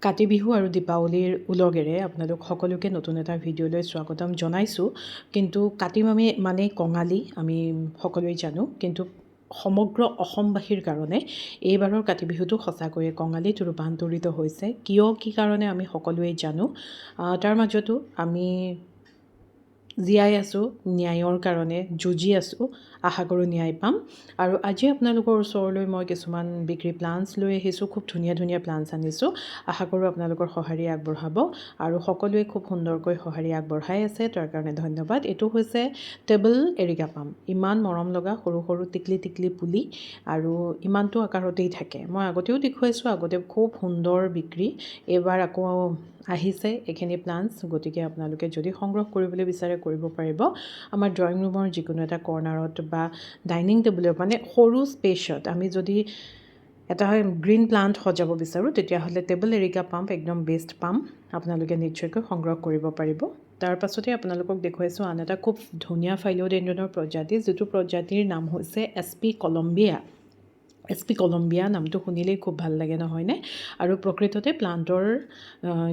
কাতি বিহু আৰু দীপাৱলীৰ উলগেৰে আপোনালোক সকলোকে নতুন এটা ভিডিঅ'লৈ স্বাগতম জনাইছোঁ। কিন্তু কাতি মানে কঙালী আমি সকলোৱে জানো, কিন্তু সমগ্ৰ অসমবাসীৰ কাৰণে এইবাৰৰ কাতি বিহুটো সঁচাকৈয়ে কঙালীত ৰূপান্তৰিত হৈছে। কিয় কি কাৰণে আমি সকলোৱে জানো। তাৰ মাজতো আমি জীয়াই আছোঁ, ন্যায়ৰ কাৰণে যুঁজি আছোঁ। আশা কৰোঁ ন্যায় পাম। আৰু আজি আপোনালোকৰ ওচৰলৈ মই কিছুমান বিক্ৰী প্লান্টছ লৈ আহিছোঁ। খুব ধুনীয়া ধুনীয়া প্লান্টছ আনিছোঁ। আশা কৰোঁ আপোনালোকৰ সঁহাৰি আগবঢ়াব আৰু সকলোৱে খুব সুন্দৰকৈ সঁহাৰি আগবঢ়াই আছে, তাৰ কাৰণে ধন্যবাদ। এইটো হৈছে টেবল এৰিকা পাম। ইমান মৰম লগা সৰু সৰু টিকলি টিকলি পুলি আৰু ইমানটো আকাৰতেই থাকে। মই আগতেও দেখুৱাইছোঁ, আগতে খুব সুন্দৰ বিক্ৰী। এইবাৰ আকৌ আহিছে এইখিনি প্লান্টছ, গতিকে আপোনালোকে যদি সংগ্ৰহ কৰিবলৈ বিচাৰে কৰিব পাৰিব। আমাৰ ড্ৰয়িং ৰুমৰ যিকোনো এটা কৰ্নাৰত বা ডাইনিং টেবুলৰ মানে সৰু স্পেচত আমি যদি এটা গ্ৰীণ প্লান্ট সজাব বিচাৰোঁ, তেতিয়াহ'লে টেবল এৰিকা পাম্প একদম বেষ্ট পাম্প, আপোনালোকে নিশ্চয়কৈ সংগ্ৰহ কৰিব পাৰিব। তাৰ পাছতে আপোনালোকক দেখুৱাইছোঁ আন এটা খুব ধুনীয়া ফাইলোডেণ্ড্ৰনৰ প্ৰজাতি, যিটো প্ৰজাতিৰ নাম হৈছে SP কলম্বিয়া। SP কলম্বিয়া নামটো শুনিলেই খুব ভাল লাগে, নহয়নে? আৰু প্ৰকৃততে প্লান্টৰ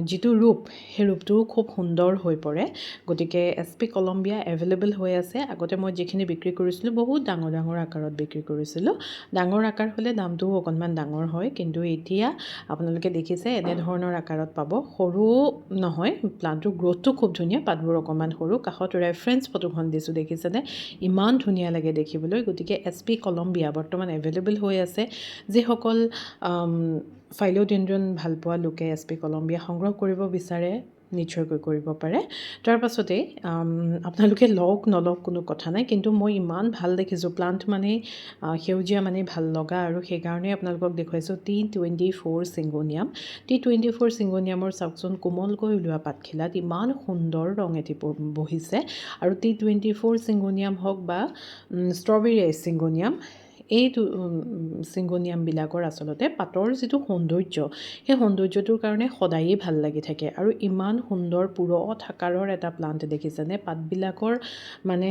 যিটো ৰূপ, সেই ৰূপটোও খুব সুন্দৰ হৈ পৰে। গতিকে SP কলম্বিয়া এভেইলেবল হৈ আছে। আগতে মই যিখিনি বিক্ৰী কৰিছিলোঁ বহুত ডাঙৰ ডাঙৰ আকাৰত বিক্ৰী কৰিছিলোঁ। ডাঙৰ আকাৰ হ'লে দামটোও অকণমান ডাঙৰ হয়, কিন্তু এতিয়া আপোনালোকে দেখিছে এনেধৰণৰ আকাৰত পাব। সৰু নহয়, প্লান্টটোৰ গ্ৰ'থটো খুব ধুনীয়া, পাতবোৰ অকণমান সৰু। কাষত ৰেফাৰেঞ্চ ফটোখন দিছোঁ, দেখিছেনে? ইমান ধুনীয়া লাগে দেখিবলৈ। গতিকে SP কলম্বিয়া বৰ্তমান এভেইলেবল হৈ আছে। যিসকল ফাইলোডেণ্ড্ৰন ভাল পোৱা লোকে SP কলম্বিয়া সংগ্ৰহ কৰিব বিচাৰে নিশ্চয়কৈ কৰিব পাৰে। তাৰ পাছতেই আপোনালোকে লওক নলওক কোনো কথা নাই, কিন্তু মই ইমান ভাল দেখিছোঁ। প্লান্ট মানে সেউজীয়া মানে ভাল লগা, আৰু সেইকাৰণে আপোনালোকক দেখুৱাইছোঁ T24 চিংগোনিয়াম। T24 চিংগোনিয়ামৰ চাওকচোন কোমলকৈ ওলোৱা পাতখিলাত ইমান সুন্দৰ ৰং এটি বহিছে। আৰু T24 চিংগোনিয়াম হওক বা ষ্ট্ৰবেৰী আইচ চিংগোনিয়াম, এই চিংগোনিয়ামবিলাকৰ আচলতে পাতৰ যিটো সৌন্দৰ্য, সেই সৌন্দৰ্যটোৰ কাৰণে সদায়েই ভাল লাগি থাকে। আৰু ইমান সুন্দৰ পুৰঠ আকাৰৰ এটা প্লান্ট দেখিছেনে? পাতবিলাকৰ মানে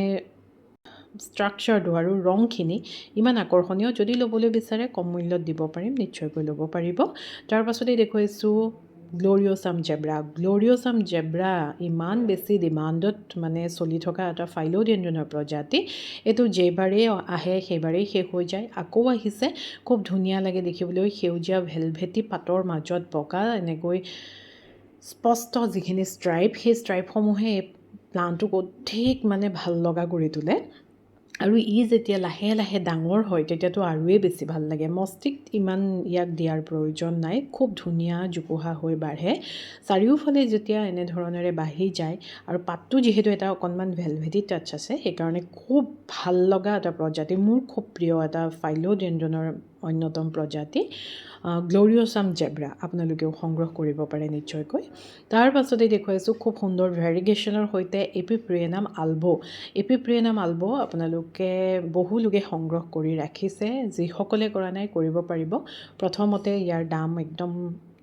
ষ্ট্ৰাকচাৰটো আৰু ৰংখিনি ইমান আকৰ্ষণীয়। যদি ল'বলৈ বিচাৰে কম মূল্যত দিব পাৰিম, নিশ্চয়কৈ ল'ব পাৰিব। তাৰ পাছতেই দেখুৱাইছোঁ গ্ল'ৰিয়ছাম জেব্ৰা। গ্ল'ৰিয়ছাম জেব্ৰা ইমান বেছি ডিমাণ্ডত মানে চলি থকা এটা ফাইলোডেণ্ড্ৰনৰ প্ৰজাতি। এইটো যেইবাৰেই আহে সেইবাৰেই শেষ হৈ যায়। আকৌ আহিছে, খুব ধুনীয়া লাগে দেখিবলৈ। সেউজীয়া ভেলভেটি পাতৰ মাজত বগা এনেকৈ স্পষ্ট যিখিনি ষ্ট্ৰাইপ, সেই ষ্ট্ৰাইপসমূহে এই প্লান্টটোক অধিক মানে ভাল লগা কৰি তোলে। আৰু ই যেতিয়া লাহে লাহে ডাঙৰ হয় তেতিয়াতো আৰুৱেই বেছি ভাল লাগে। মস্তিক ইমান ইয়াক দিয়াৰ প্ৰয়োজন নাই, খুব ধুনীয়া জোপোহা হৈ বাঢ়ে। চাৰিওফালে যেতিয়া এনেধৰণেৰে বাঢ়ি যায়, আৰু পাতটো যিহেতু এটা অকণমান ভেলভেটি টাচ আছে, সেইকাৰণে খুব ভাল লগা এটা প্ৰজাতি। মোৰ খুব প্ৰিয় এটা ফাইলোডেণ্ড্ৰনৰ অন্যতম প্ৰজাতি গ্ল'ৰিয়ছাম জেব্ৰা। আপোনালোকেও সংগ্ৰহ কৰিব পাৰে নিশ্চয়কৈ। তাৰ পাছতেই দেখুৱাইছোঁ খুব সুন্দৰ ভেৰিগেশ্যনৰ সৈতে এপিপ্ৰিয়েনাম আলবো। এপিপ্ৰিয়েনাম আলবো আপোনালোকে বহু লোকে সংগ্ৰহ কৰি ৰাখিছে। যিসকলে কৰা নাই কৰিব পাৰিব। প্ৰথমতে ইয়াৰ দাম একদম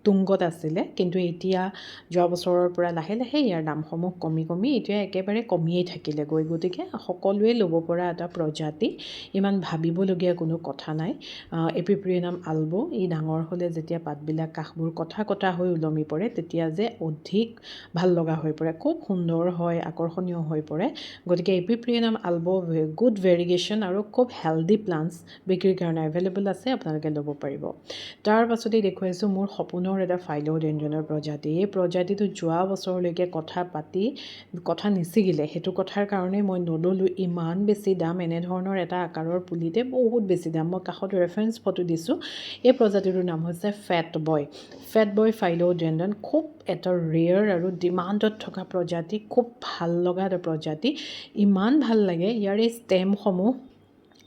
তুংগত আছিলে, কিন্তু এতিয়া যোৱা বছৰৰ পৰা লাহে লাহে ইয়াৰ দামসমূহ কমি কমি এতিয়া একেবাৰে কমিয়েই থাকিলেগৈ। গতিকে সকলোৱে ল'ব পৰা এটা প্ৰজাতি, ইমান ভাবিবলগীয়া কোনো কথা নাই। এপিপ্ৰিয়েনাম আলবো ই ডাঙৰ হ'লে যেতিয়া পাতবিলাক কাষবোৰ কটা কটা হৈ ওলমি পৰে, তেতিয়া যে অধিক ভাল লগা হৈ পৰে, খুব সুন্দৰ হয়, আকৰ্ষণীয় হৈ পৰে। গতিকে এপিপ্ৰিয়েনাম আলবো গুড ভেৰিগেশ্যন আৰু খুব হেল্ডি প্লান্টছ বিক্ৰীৰ কাৰণে এভেইলেবল আছে, আপোনালোকে ল'ব পাৰিব। তাৰ পাছতেই দেখুৱাইছোঁ মোৰ সপোনৰ এটা ফাইলোডেণ্ড্ৰনৰ প্ৰজাতি। এই প্ৰজাতিটো যোৱা বছৰলৈকে কথা নিছিগিলে, সেইটো কথাৰ কাৰণে মই নল'লোঁ। ইমান বেছি দাম, এনেধৰণৰ এটা আকাৰৰ পুলিতে বহুত বেছি দাম। মই কাষত ৰেফাৰেঞ্চ ফটো দিছোঁ। এই প্ৰজাতিটোৰ নাম হৈছে ফেট বয়। ফেট বয় ফাইলোডেণ্ড্ৰন খুব এটা ৰেয়াৰ আৰু ডিমাণ্ডত থকা প্ৰজাতি, খুব ভাল লগা এটা প্ৰজাতি। ইমান ভাল লাগে ইয়াৰ এই ষ্টেমসমূহ,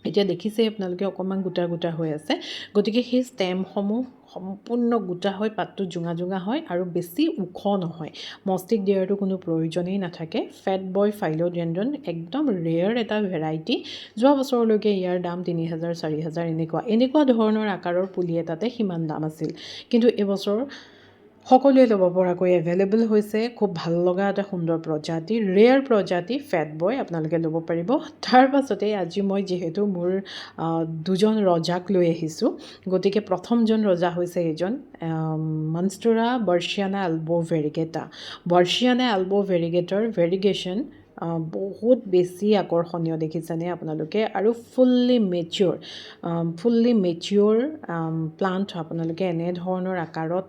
এতিয়া দেখিছে আপোনালোকে অকণমান গোটা গোটা হৈ আছে। গতিকে সেই ষ্টেমসমূহ সম্পূৰ্ণ গোটা হৈ পাতটো জোঙা জোঙা হয় আৰু বেছি ওখ নহয়। মষ্টিক দিয়াৰটো কোনো প্ৰয়োজনেই নাথাকে। ফেট বয় ফাইলোডেণ্ড্ৰন একদম ৰেয়াৰ এটা ভেৰাইটি। যোৱা বছৰলৈকে ইয়াৰ দাম 3000 4000 এনেকুৱা ধৰণৰ আকাৰৰ পুলি এটাতে সিমান দাম আছিল। কিন্তু এইবছৰ সকলোৱে ল'ব পৰাকৈ এভেইলেবল হৈছে। খুব ভাল লগা এটা সুন্দৰ প্ৰজাতি, ৰেয়াৰ প্ৰজাতি ফেট বয় আপোনালোকে ল'ব পাৰিব। তাৰ পাছতে আজি মই যিহেতু মোৰ দুজন ৰজাক লৈ আহিছোঁ, গতিকে প্ৰথমজন ৰজা হৈছে এইজন মনষ্টেৰা বাৰ্চিয়ানা এলবো ভেৰিগেটা। বাৰ্চিয়ানা এলবো ভেৰিগেটৰ ভেৰিগেশ্যন বহুত বেছি আকৰ্ষণীয় দেখিছেনে আপোনালোকে, আৰু ফুল্লি মেচিয়ৰ প্লাণ্ট আপোনালোকে এনেধৰণৰ আকাৰত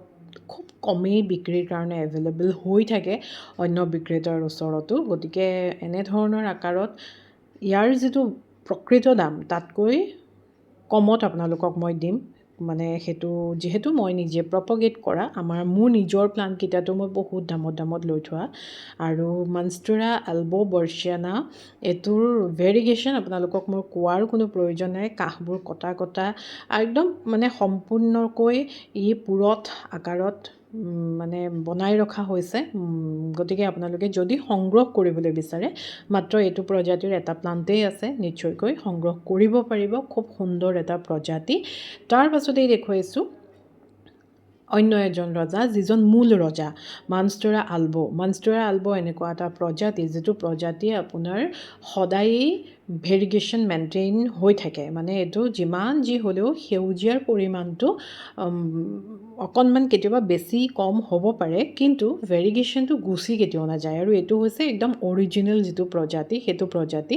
খুব কমেই বিক্ৰীৰ কাৰণে এভেইলেবল হৈ থাকে অন্য বিক্ৰেতাৰ ওচৰতো। গতিকে এনেধৰণৰ আকাৰত ইয়াৰ যিটো প্ৰকৃত দাম তাতকৈ কমত আপোনালোকক মই দিম। মানে সেইটো যিহেতু মই নিজে প্ৰপগেট কৰা, মোৰ নিজৰ প্লাণ্টকেইটাতো মই বহুত দামত লৈ থোৱা। আৰু মনষ্টেৰা এলবো বাৰ্চিয়ানা এইটোৰ ভেৰিগেশ্যন আপোনালোকক মোৰ কোৱাৰ কোনো প্ৰয়োজন নাই। কাষবোৰ কটা একদম মানে সম্পূৰ্ণকৈ পুৰঠ আকাৰত মানে বনাই ৰখা হৈছে। গতিকে আপোনালোকে যদি সংগ্ৰহ কৰিবলৈ বিচাৰে, মাত্ৰ এইটো প্ৰজাতিৰ এটা প্লাণ্টেই আছে, নিশ্চয়কৈ সংগ্ৰহ কৰিব পাৰিব। খুব সুন্দৰ এটা প্ৰজাতি। তাৰ পাছতেই দেখুৱাইছোঁ অন্য এজন ৰজা, যিজন মূল ৰজা, মনষ্টেৰা এলবো এনেকুৱা এটা প্ৰজাতি যিটো প্ৰজাতি আপোনাৰ সদায়েই ভেৰিগেশ্যন মেইনটেইন হৈ থাকে। মানে এইটো যিমান যি হ'লেও সেউজীয়াৰ পৰিমাণটো অকণমান কেতিয়াবা বেছি কম হ'ব পাৰে, কিন্তু ভেৰিগেশ্যনটো গুচি কেতিয়াও নাযায়। আৰু এইটো হৈছে একদম অৰিজিনেল যিটো প্ৰজাতি, সেইটো প্ৰজাতি।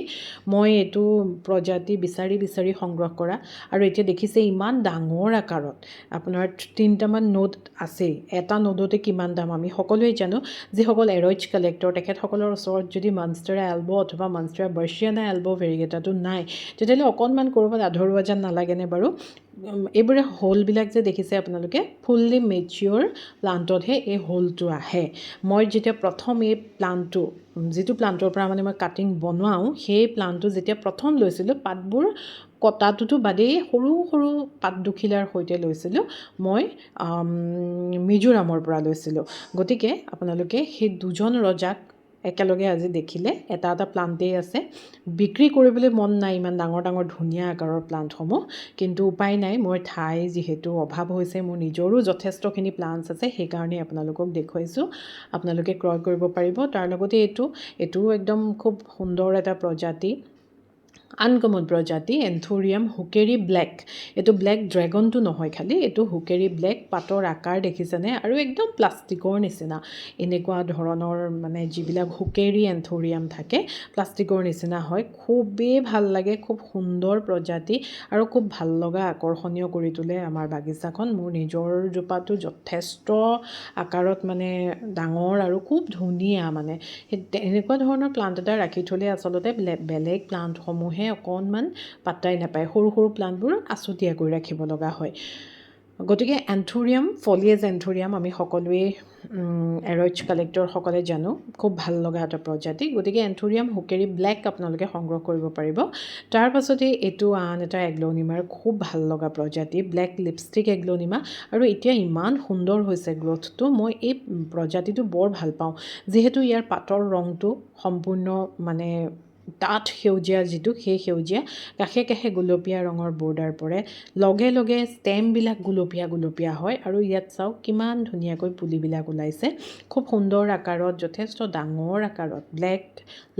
মই এইটো প্ৰজাতি বিচাৰি সংগ্ৰহ কৰা। আৰু এতিয়া দেখিছে ইমান ডাঙৰ আকাৰত আপোনাৰ 3টামান নোড আছেই। এটা নোডতে কিমান দাম আমি সকলোৱে জানো। যিসকল এৰইচ কালেক্টৰ, তেখেতসকলৰ ওচৰত যদি মনষ্টেৰা এলবো অথবা মনষ্টেৰা বাৰ্চিয়ানা এলবো ভেৰিগেটাটো নাই, তেতিয়াহ'লে অকণমান ক'ৰবাত আধৰুৱা যেন নালাগেনে বাৰু? এইবোৰে হোলবিলাক যে দেখিছে আপোনালোকে, ফুল্লি মেচিয়ৰ প্লাণ্টতহে এই হোলটো আহে। মই যেতিয়া প্ৰথম এই প্লাণ্টটো, যিটো প্লাণ্টৰ পৰা মানে মই কাটিং বনাওঁ, সেই প্লাণ্টটো যেতিয়া প্ৰথম লৈছিলোঁ, পাতবোৰ কটাটোতো বাদেই সৰু পাতদুখিলাৰ সৈতে লৈছিলোঁ। মই মিজোৰামৰ পৰা লৈছিলোঁ। গতিকে আপোনালোকে সেই দুজন ৰজাক একেলগে আজি দেখিলে। এটা প্লাণ্টেই আছে। বিক্ৰী কৰিবলৈ মন নাই ইমান ডাঙৰ ধুনীয়া আকাৰৰ প্লাণ্টসমূহ, কিন্তু উপায় নাই, মোৰ ঠাই যিহেতু অভাৱ হৈছে, মোৰ নিজৰো যথেষ্টখিনি প্লাণ্টছ আছে, সেইকাৰণে আপোনালোকক দেখুৱাইছোঁ। আপোনালোকে ক্ৰয় কৰিব পাৰিব। তাৰ লগতে এইটো একদম খুব সুন্দৰ এটা প্ৰজাতি, আনকমন প্ৰজাতি, এন্থোৰিয়াম হুকেৰি ব্লেক। এইটো ব্লেক ড্ৰেগনটো নহয়, খালি এইটো হুকেৰি ব্লেক। পাতৰ আকাৰ দেখিছেনে? আৰু একদম প্লাষ্টিকৰ নিচিনা এনেকুৱা ধৰণৰ, মানে যিবিলাক হুকেৰি এন্থোৰিয়াম থাকে প্লাষ্টিকৰ নিচিনা হয়। খুবেই ভাল লাগে, খুব সুন্দৰ প্ৰজাতি আৰু খুব ভাল লগা, আকৰ্ষণীয় কৰি তোলে আমাৰ বাগিচাখন। মোৰ নিজৰ জোপাটো যথেষ্ট আকাৰত মানে ডাঙৰ আৰু খুব ধুনীয়া। মানে এনেকুৱা ধৰণৰ প্লাণ্ট এটা ৰাখি থ'লে আচলতে বেলেগ প্লাণ্টসমূহে অকণমান পাত্তাই নাপায়। সৰু প্লাণ্টবোৰ আছুতীয়াকৈ ৰাখিব লগা হয়। গতিকে ফলিয়েজ এন্থোৰিয়াম আমি সকলোৱে এৰইচ কালেক্টৰসকলে জানো, খুব ভাল লগা এটা প্ৰজাতি। গতিকে এন্থোৰিয়াম হুকেৰি ব্লেক আপোনালোকে সংগ্ৰহ কৰিব পাৰিব। তাৰ পাছতে এইটো আন এটা এগ্ল'নিমাৰ খুব ভাল লগা প্ৰজাতি, ব্লেক লিপষ্টিক এগ্ল'নিমা। আৰু এতিয়া ইমান সুন্দৰ হৈছে গ্ৰথটো, মই এই প্ৰজাতিটো বৰ ভাল পাওঁ। যিহেতু ইয়াৰ পাতৰ ৰংটো সম্পূৰ্ণ মানে ডাঠ সেউজীয়া, সেই সেউজীয়া কাষে গুলপীয়া ৰঙৰ বৰ্ডাৰ পৰে, লগে ষ্টেমবিলাক গুলপীয়া হয়। আৰু ইয়াত চাওক কিমান ধুনীয়াকৈ পুলিবিলাক ওলাইছে। খুব সুন্দৰ আকাৰত, যথেষ্ট ডাঙৰ আকাৰত ব্লেক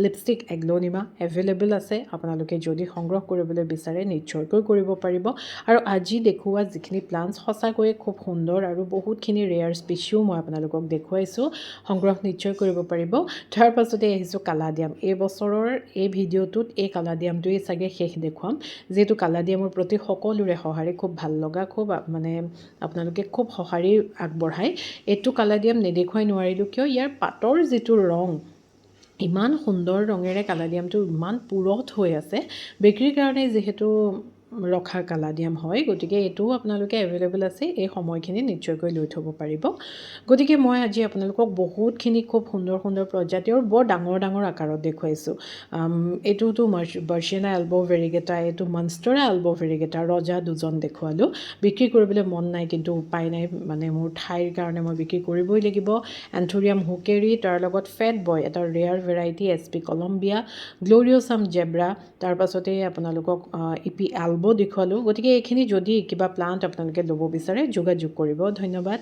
লিপষ্টিক এগ্ল'নিমা এভেইলেবল আছে। আপোনালোকে যদি সংগ্ৰহ কৰিবলৈ বিচাৰে, নিশ্চয়কৈ কৰিব পাৰিব। আৰু আজি দেখুওৱা যিখিনি প্লাণ্টছ সঁচাকৈয়ে খুব সুন্দৰ, আৰু বহুতখিনি ৰেয়াৰ স্পেচিও মই আপোনালোকক দেখুৱাইছোঁ। সংগ্ৰহ নিশ্চয় কৰিব পাৰিব। তাৰ পাছতে আহিছোঁ কালাডিয়াম। এই বছৰৰ এই ভিডিঅ'টোত এই কালাডিয়ামটোৱেই চাগে শেষ দেখুৱাম, যিহেতু কালাডিয়ামৰ প্ৰতি সকলোৰে সঁহাৰি খুব ভাল লগা, খুব মানে আপোনালোকে খুব সঁহাৰি আগবঢ়ায়। এইটো কালাডিয়াম নেদেখুৱাই নোৱাৰিলোঁ, কিয় ইয়াৰ পাতৰ যিটো ৰং, ইমান সুন্দৰ ৰঙেৰে কালাডিয়ামটো ইমান পুৰঠ হৈ আছে। বিক্ৰীৰ কাৰণে যিহেতু ৰখা কালাডিয়াম হয়, গতিকে এইটোও আপোনালোকে এভেইলেবল আছে। এই সময়খিনি নিশ্চয়কৈ লৈ থ'ব পাৰিব। গতিকে মই আজি আপোনালোকক বহুতখিনি খুব সুন্দৰ প্ৰজাতি আৰু বৰ ডাঙৰ আকাৰত দেখুৱাইছোঁ। এইটোতো বাৰ্চিয়ানা এলবো ভেৰিগেটা, এইটো মনষ্টেৰা এলবো ভেৰিগেটা, ৰজা দুজন দেখুৱালোঁ। বিক্ৰী কৰিবলৈ মন নাই, কিন্তু উপায় নাই, মানে মোৰ ঠাইৰ কাৰণে মই বিক্ৰী কৰিবই লাগিব। এন্থোৰিয়াম হুকেৰি, তাৰ লগত ফেট বয়, এটা rare variety, SP Colombia, gloriosum zebra, তাৰ পাছতে আপোনালোকক EP এলবো দেখুৱালোঁ। গতিকে এইখিনি যদি কিবা প্লাণ্ট আপোনালোকে ল'ব বিচাৰে, যোগাযোগ কৰিব। ধন্যবাদ।